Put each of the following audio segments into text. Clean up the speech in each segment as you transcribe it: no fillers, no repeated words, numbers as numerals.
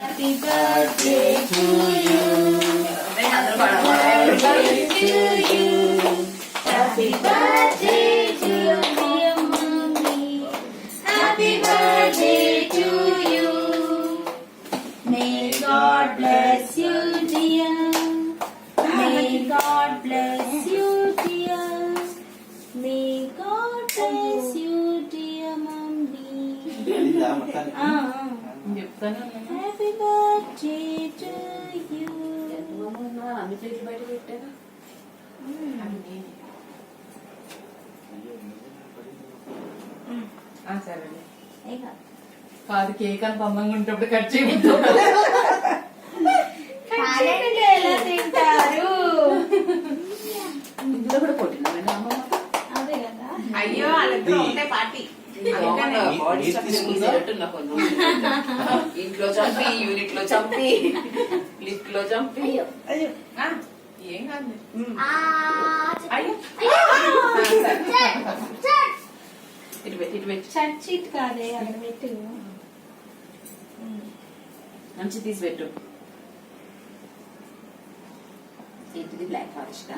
Happy birthday to you. Happy birthday to you. Happy birthday to dear mommy. Happy birthday to you. May God bless you, dear. May God bless you, dear. May God bless you, dear mommy. Happy birthday to you. అన్ని ప్లేట్లు బయట పెట్టాను. సరే కాదు, cake అని బొమ్మంగా ఉంటప్పుడు cut చేయబుద్దు. ఎలా తింటారు? ఇందులో కూడా కొట్టినామండి అమ్మమ్మ. అదే కదా. అయ్యో వాళ్ళిద్దరూ ఒకటే పార్టీ. బాడీ స్ట్రక్చర్ తీసేటట్టున్నా కొంచెం. ఇంట్లో చంపి, యూనిట్ లో చంపి, లిఫ్ట్ లో చంపి. ఏం కాదు. ఇటు పెట్టి ఇటు పెట్టి చట్ కాదే అక్కడ పెట్టు. మంచి తీసి పెట్టు. ఏంటిది? Black forest.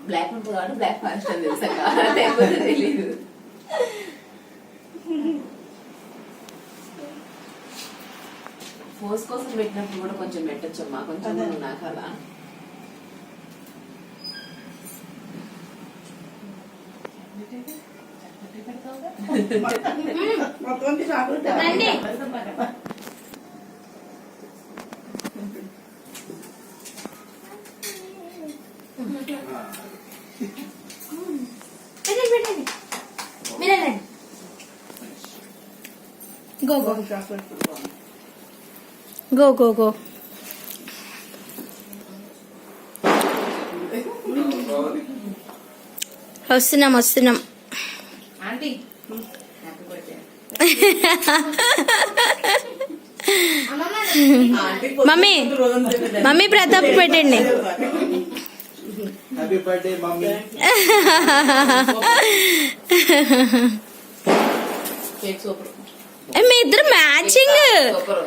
బ్లాక్ ఉంటుంది కాబట్టి బ్లాక్ ఫారెస్ట్ అని తెలుసాక, లేకపోతే తెలీదు. ఫోర్స్ కోసం పెట్టినప్పుడు కూడా కొంచెం పెట్టచ్చమ్మా, కొంచెం నాకు అలా. రండి. పెట్టండి. మీరే రండి. Go go go go go. వస్తున్నాం వస్తున్నాం. Aunty happy birthday. Mummy mummy Pratap పెట్టండి. Happy birthday mummy. Cake super. మీ ఇద్దరు matching. Super.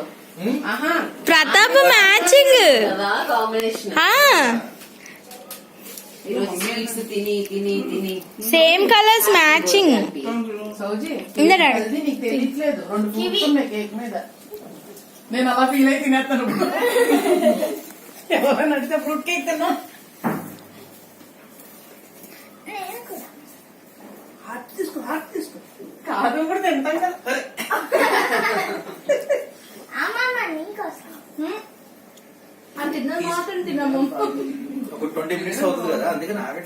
Pratap matching. Combination. ఈరోజు స్వీట్స్ తిని తిని తిని సేమ్ కలర్స్ మ్యాచింగ్. సౌజీ ఇందా డాడీ. అది నీకు తెలియట్లేదు, రెండు ఫ్రూట్స్ ఉన్నాయి కేక్ మీద. నేను అలా ఫీల్ అయి తినేస్తాను. ఎవరైనా అడిగితే ఫ్రూట్ కేక్ తిన్నా. హార్ట్ తీసుకో, హార్ట్ తీసుకో. కాదు కూడా తింటాం కదా. తిన్నాము. ఒక 20 minutes అవుతుంది కదా, అందుకని ఆగట్లేదు.